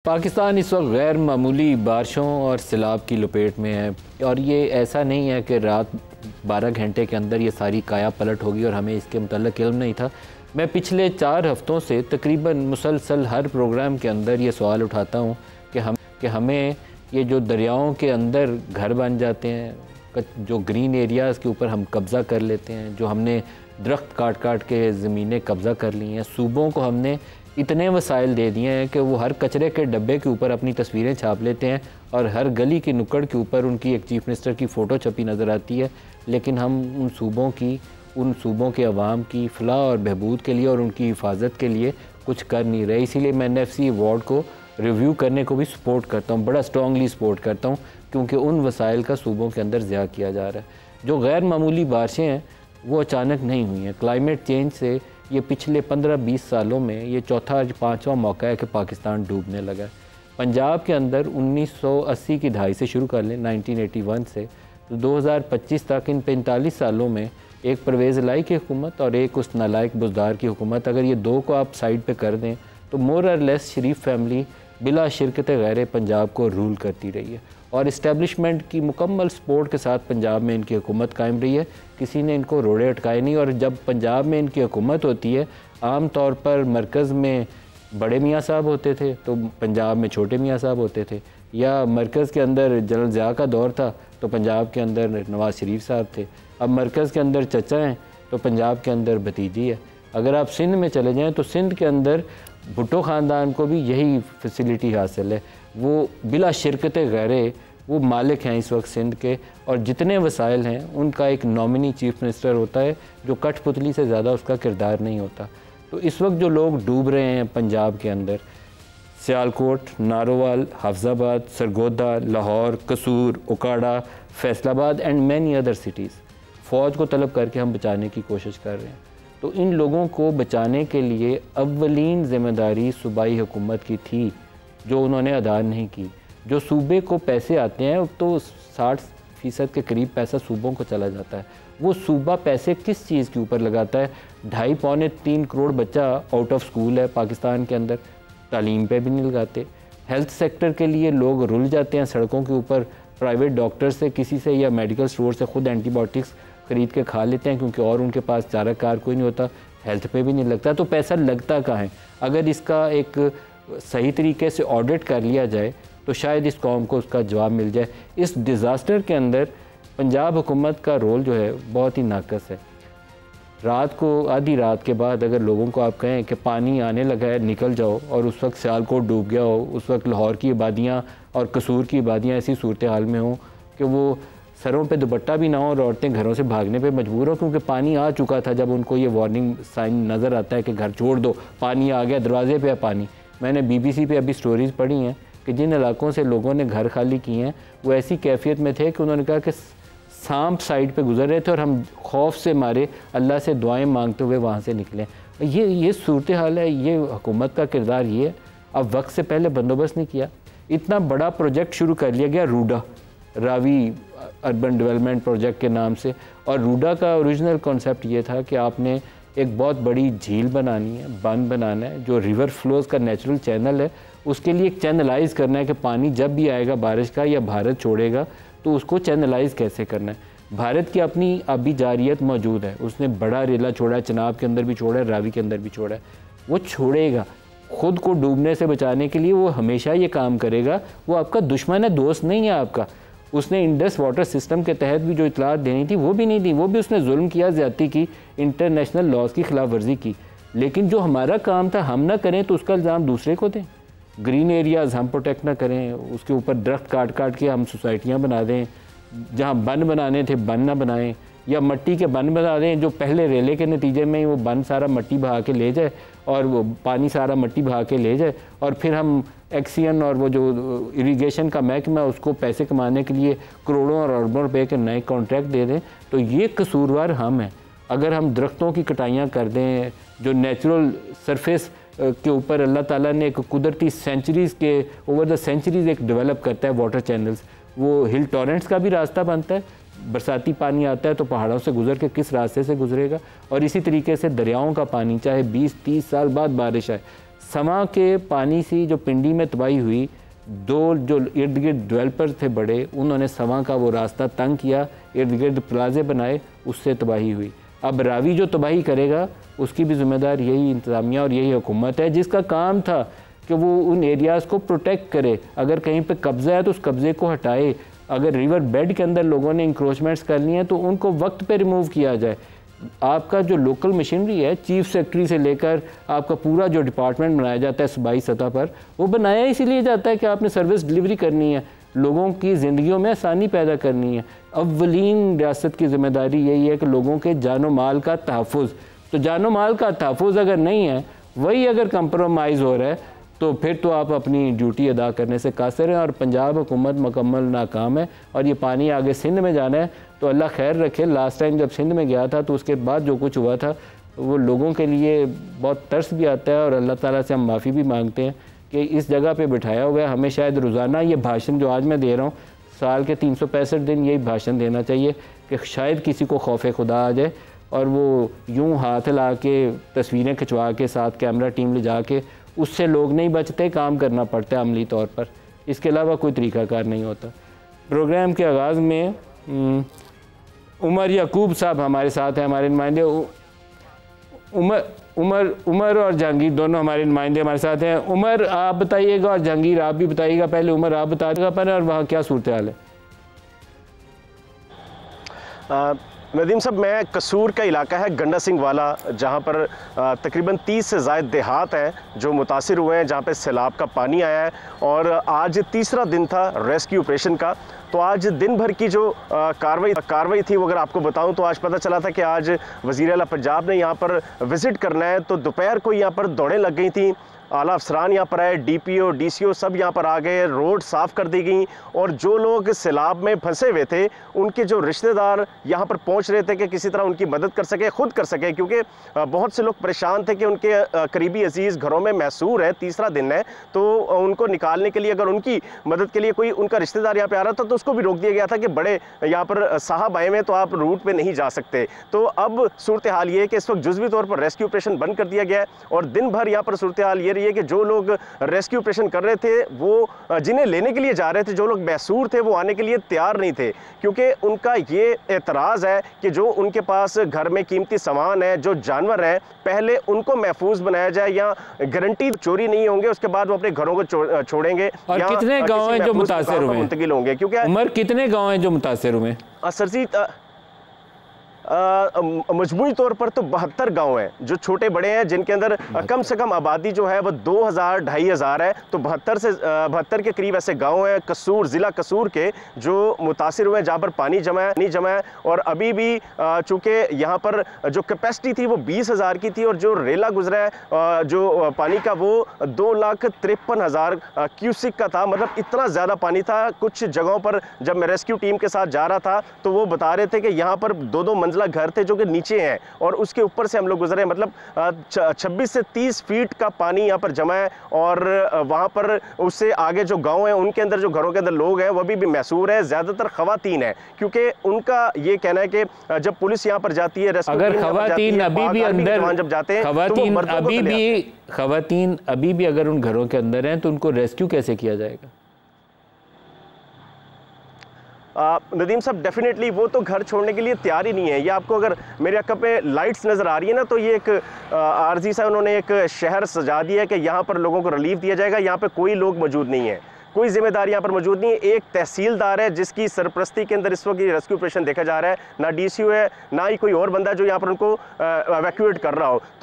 पाकिस्तान इस वक्त गैर मामूली बारिशों और सैलाब की लपेट में है और ये ऐसा नहीं है कि रात 12 घंटे के अंदर ये सारी काया पलट होगी और हमें इसके मुतल्लिक़ इल्म नहीं था। मैं पिछले 4 हफ़्तों से तकरीबन मुसलसल हर प्रोग्राम के अंदर ये सवाल उठाता हूँ कि हमें ये जो दरियाओं के अंदर घर बन जाते हैं, जो ग्रीन एरियाज़ के ऊपर हम कब्ज़ा कर लेते हैं, जो हमने दरख्त काट काट के ज़मीनें कब्ज़ा कर ली हैं, सूबों को हमने इतने वसाइल दे दिए हैं कि वो हर कचरे के डब्बे के ऊपर अपनी तस्वीरें छाप लेते हैं और हर गली की नुक्कड़ के ऊपर उनकी एक चीफ़ मिनिस्टर की फ़ोटो छपी नज़र आती है। लेकिन हम उन सूबों के अवाम की फ़लाह और बहबूद के लिए और उनकी हिफाजत के लिए कुछ कर नहीं रहे। इसीलिए मैं NFC अवार्ड को रिव्यू करने को भी सपोर्ट करता हूँ, बड़ा स्ट्रॉन्गली सपोर्ट करता हूँ, क्योंकि उन वसाइल का सूबों के अंदर ज़िया किया जा रहा है। जो गैर मामूली बारिशें हैं वो अचानक नहीं हुई हैं। क्लाइमेट चेंज से ये पिछले 15-20 सालों में ये चौथा 5वां मौका है कि पाकिस्तान डूबने लगा है। पंजाब के अंदर 1980 की दहाई से शुरू कर लें, 1981 से तो 2025 तक इन 45 सालों में एक परवेज़ लाई की हुकूमत और एक उस नालायक बुज़दार की हुकूमत, अगर ये दो को आप साइड पे कर दें तो मोर और लेस शरीफ फैमिली बिला शिरकत गैर पंजाब को रूल करती रही है और इस्टेब्लिशमेंट की मुकम्मल सपोर्ट के साथ पंजाब में इनकी हुकूमत कायम रही है। किसी ने इनको रोड़े अटकाए नहीं। और जब पंजाब में इनकी हुकूमत होती है, आम तौर पर मरकज़ में बड़े मियाँ साहब होते थे तो पंजाब में छोटे मियाँ साहब होते थे, या मरकज़ के अंदर जनरल ज़िया का दौर था तो पंजाब के अंदर नवाज़ शरीफ साहब थे। अब मरकज़ के अंदर चचा हैं तो पंजाब के अंदर भतीजी है। अगर आप सिंध में चले जाएँ तो सिंध के अंदर भुट्टो ख़ानदान को भी यही फैसिलिटी हासिल है। वो बिला शिरकत गैरे वो मालिक हैं इस वक्त सिंध के, और जितने वसाइल हैं उनका एक नॉमिनी चीफ़ मिनिस्टर होता है जो कठपुतली से ज़्यादा उसका किरदार नहीं होता। तो इस वक्त जो लोग डूब रहे हैं पंजाब के अंदर, सियालकोट, नारोवाल, हाफजाबाद, सरगोदा, लाहौर, कसूर, उकाड़ा, Faisalabad and many other cities, फ़ौज को तलब करके हम बचाने की कोशिश कर रहे हैं। तो इन लोगों को बचाने के लिए अव्वलीन ज़िम्मेदारी सूबाई हुकूमत की थी जो उन्होंने अदा नहीं की। जो सूबे को पैसे आते हैं तो 60% के करीब पैसा सूबों को चला जाता है। वो सूबा पैसे किस चीज़ के ऊपर लगाता है? 2.5-3 करोड़ बच्चा आउट ऑफ स्कूल है पाकिस्तान के अंदर, तालीम पे भी नहीं लगाते। हेल्थ सेक्टर के लिए लोग रुल जाते हैं सड़कों के ऊपर, प्राइवेट डॉक्टर से किसी से या मेडिकल स्टोर से खुद एंटीबायोटिक्स ख़रीद के खा लेते हैं क्योंकि और उनके पास चारा कार कोई नहीं होता, हेल्थ पे भी नहीं लगता। तो पैसा लगता कहाँ है? अगर इसका एक सही तरीके से ऑडिट कर लिया जाए तो शायद इस कौम को उसका जवाब मिल जाए। इस डिज़ास्टर के अंदर पंजाब हुकूमत का रोल जो है बहुत ही नाकस है। रात को, आधी रात के बाद अगर लोगों को आप कहें कि पानी आने लगा है निकल जाओ, और उस वक्त सियालकोट डूब गया हो, उस वक्त लाहौर की आबादियाँ और कसूर की आबादियाँ ऐसी सूरत हाल में हों कि वो सरों पे दुपट्टा भी ना हो और औरतें घरों से भागने पे मजबूर हो क्योंकि पानी आ चुका था। जब उनको ये वार्निंग साइन नज़र आता है कि घर छोड़ दो, पानी आ गया, दरवाजे पे है पानी। मैंने BBC पे अभी स्टोरीज़ पढ़ी हैं कि जिन इलाकों से लोगों ने घर खाली किए हैं वो ऐसी कैफियत में थे कि उन्होंने कहा कि सांप साइड पे गुजर रहे थे और हम खौफ से मारे अल्लाह से दुआएं मांगते हुए वहाँ से निकले। ये सूरत हाल है, ये हुकूमत का किरदार ये है। अब वक्त से पहले बंदोबस्त नहीं किया। इतना बड़ा प्रोजेक्ट शुरू कर लिया गया RUDA, Ravi urban development project के नाम से, और रूडा का ओरिजिनल कॉन्सेप्ट ये था कि आपने एक बहुत बड़ी झील बनानी है, बांध बनाना है जो रिवर फ्लोज का नेचुरल चैनल है, उसके लिए एक चैनलाइज करना है कि पानी जब भी आएगा बारिश का या भारत छोड़ेगा तो उसको चैनलाइज कैसे करना है। भारत की अपनी आबी जारियत मौजूद है, उसने बड़ा रेला छोड़ा है, चनाब के अंदर भी छोड़ा है, रावी के अंदर भी छोड़ा है, वो छोड़ेगा। ख़ुद को डूबने से बचाने के लिए वो हमेशा ये काम करेगा। वो आपका दुश्मन है, दोस्त नहीं है आपका। उसने इंडस वाटर सिस्टम के तहत भी जो इतलात देनी थी वो भी नहीं दी, वो भी उसने जुल्म किया, ज़्यादती की, इंटरनेशनल लॉज की खिलाफ वर्जी की। लेकिन जो हमारा काम था हम ना करें तो उसका इल्ज़ाम दूसरे को दें। ग्रीन एरियाज़ हम प्रोटेक्ट ना करें, उसके ऊपर दरख्त काट काट के हम सोसाइटियाँ बना दें, जहाँ बन बनाने थे बन ना बनाएं, या मट्टी के बन बना दें जो पहले रेले के नतीजे में वो बन सारा मट्टी बहा के ले जाए और वो पानी सारा मट्टी बहा के ले जाए, और फिर हम एक्सियन और वो जो इरिगेशन का महकमा उसको पैसे कमाने के लिए करोड़ों और अरबों रुपए के नए कॉन्ट्रैक्ट दे दें। तो ये कसूरवार हम हैं। अगर हम दरख्तों की कटाइयाँ कर दें, जो नेचुरल सरफेस के ऊपर अल्लाह ताला ने एक कुदरती सेंचुरीज़ के ओवर द सेंचुरीज़ एक डेवलप करता है वाटर चैनल्स, वो हिल टॉरेंट्स का भी रास्ता बनता है। बरसाती पानी आता है तो पहाड़ों से गुजर के किस रास्ते से गुजरेगा, और इसी तरीके से दरियाओं का पानी चाहे 20-30 साल बाद बारिश आए, समा के पानी से जो पिंडी में तबाही हुई, दो जो इर्द गिर्द डेवलपर थे बड़े, उन्होंने समा का वो रास्ता तंग किया, इर्द गिर्द प्लाजे बनाए, उससे तबाही हुई। अब रावी जो तबाही करेगा उसकी भी ज़िम्मेदार यही इंतज़ामिया और यही हुकूमत है, जिसका काम था कि वो उन एरियाज़ को प्रोटेक्ट करे। अगर कहीं पे कब्ज़ा है तो उस कब्ज़े को हटाए। अगर रिवर बेड के अंदर लोगों ने इंक्रोचमेंट्स कर ली हैं तो उनको वक्त पे रिमूव किया जाए। आपका जो लोकल मशीनरी है, चीफ सेक्रेटरी से लेकर आपका पूरा जो डिपार्टमेंट बनाया जाता है सूबाई सतह पर, वो बनाया इसीलिए जाता है कि आपने सर्विस डिलीवरी करनी है, लोगों की ज़िंदगियों में आसानी पैदा करनी है। अव्वलीन रियासत की ज़िम्मेदारी यही है कि लोगों के जानो माल का तहफ़्फ़ुज़। तो जानो माल का तहफ़्फ़ुज़ अगर नहीं है, वही अगर कंप्रोमाइज़ हो रहा है, तो फिर तो आप अपनी ड्यूटी अदा करने से कासिर हैं और पंजाब हुकूमत मुकम्मल नाकाम है। और ये पानी आगे सिंध में जाना है तो अल्लाह खैर रखे। लास्ट टाइम जब सिंध में गया था तो उसके बाद जो कुछ हुआ था वो लोगों के लिए बहुत तरस भी आता है और अल्लाह ताला से हम माफ़ी भी मांगते हैं कि इस जगह पे बिठाया हुआ है। हमें शायद रोज़ाना ये भाषण जो आज मैं दे रहा हूँ, साल के 365 दिन यही भाषण देना चाहिए कि शायद किसी को खौफ खुदा आ जाए और वो यूँ हाथ ला के तस्वीरें खिंचवा के साथ कैमरा टीम ले जा के, उससे लोग नहीं बचते, काम करना पड़ता है अमली तौर पर। इसके अलावा कोई तरीक़ाकार नहीं होता। प्रोग्राम के आगाज़ में उमर याकूब साहब हमारे साथ हैं, हमारे नुमाइंदे। उमर और जहांगीर दोनों हमारे नुमाइंदे हमारे साथ हैं। उमर आप बताइएगा और जहांगीर आप भी बताइएगा। पहले उमर आप बता देगा पर, और वहाँ क्या सूरत हाल है? नदीम साहब, मैं कसूर का इलाका है गंडा सिंह वाला, जहाँ पर तकरीबन 30 से ज़ायद देहात हैं जो मुतासिर हुए हैं, जहाँ पे सैलाब का पानी आया है। और आज तीसरा दिन था रेस्क्यू ऑपरेशन का। तो आज दिन भर की जो कार्रवाई थी वो अगर आपको बताऊं तो आज पता चला था कि आज वज़ीर आला पंजाब ने यहाँ पर विज़िट करना है, तो दोपहर को यहाँ पर दौड़ें लग गई थी। आला अफसरान यहाँ पर आए, DPO DCO सब यहाँ पर आ गए, रोड साफ़ कर दी गई। और जो लोग सैलाब में फंसे हुए थे उनके जो रिश्तेदार यहाँ पर पहुँच रहे थे कि किसी तरह उनकी मदद कर सके, खुद कर सके, क्योंकि बहुत से लोग परेशान थे कि उनके करीबी अजीज़ घरों में महसूर है, तीसरा दिन है, तो उनको निकालने के लिए अगर उनकी मदद के लिए कोई उनका रिश्तेदार यहाँ पर आ रहा था तो उसको भी रोक दिया गया था कि बड़े यहाँ पर साहब आए हुए तो आप रूट पर नहीं जा सकते। तो अब सूरत हाल ये है कि इस वक्त जुज़वी तौर पर रेस्क्यू ऑपरेशन बंद कर दिया गया है और दिन भर यहाँ पर सूरत हाल ये है कि जो लोग रेस्क्यू ऑपरेशन कर रहे थे, वो जिन्हें लेने के लिए जा रहे थे, जो लोग महसूर थे, वो आने के लिए तैयार नहीं थे, क्योंकि उनका ये एतराज़ है कि जो उनके पास घर में कीमती सामान है, जो जानवर हैं, पहले उनको महफूज बनाया जाए या गारंटी चोरी नहीं होंगे, उसके बाद वो अपने घरों को छोड़ेंगे। और कितने गाँव हैं जो मुतासिर हुए, मुंतकिल होंगे? क्योंकि उमर कितने गाँव हैं जो मुतासिर हुए? सर जी, मजमूई तौर पर तो 72 गांव हैं जो छोटे बड़े हैं, जिनके अंदर कम से कम आबादी जो है वो 2000-2500 है। तो 72 के करीब ऐसे गांव हैं कसूर, ज़िला कसूर के, जो मुतासिर हुए हैं, जहाँ पर पानी जमा है। और अभी भी चूँकि यहाँ पर जो कैपेसिटी थी वो 20,000 की थी और जो रेला गुजरा है जो पानी का वो 2,53,000 क्यूसिक का था। मतलब इतना ज़्यादा पानी था। कुछ जगहों पर जब मैं रेस्क्यू टीम के साथ जा रहा था तो वो बता रहे थे कि यहाँ पर 2-2 मंजिला घर थे जो कि नीचे हैं और उसके ऊपर से हम लोग गुजरे। मतलब 26 से 30 फीट का पानी यहाँ पर जमा है और वहाँ पर उससे आगे जो गांव है उनके अंदर, जो घरों के अंदर लोग हैं, वो भी महसूर है। ज़्यादातर खवातीन है, क्योंकि उनका ये कहना है कि जब पुलिस यहाँ पर जाती है, अगर खवातीन अभी भी अंदर, जब जाते हैं, खवातीन अभी भी अगर उन घरों के अंदर हैं तो उनको रेस्क्यू कैसे किया जाएगा? नदीम साहब, डेफिनेटली वो तो घर छोड़ने के लिए तैयार ही नहीं है। ये आपको अगर मेरे अक्का पे लाइट्स नज़र आ रही है ना, तो ये एक आरजी सा उन्होंने एक शहर सजा दिया है कि यहाँ पर लोगों को रिलीफ दिया जाएगा। यहाँ पे कोई लोग मौजूद नहीं है, कोई जिम्मेदार यहाँ पर मौजूद नहीं है। एक तहसीलदार है जिसकी सरपरस्ती के अंदर इस वक्त ये रेस्क्यू ऑपरेशन देखा जा रहा है। ना DCO है, ना ही कोई और बंदा जो यहाँ पर उनको एवैक्यूएट कर रहा हो।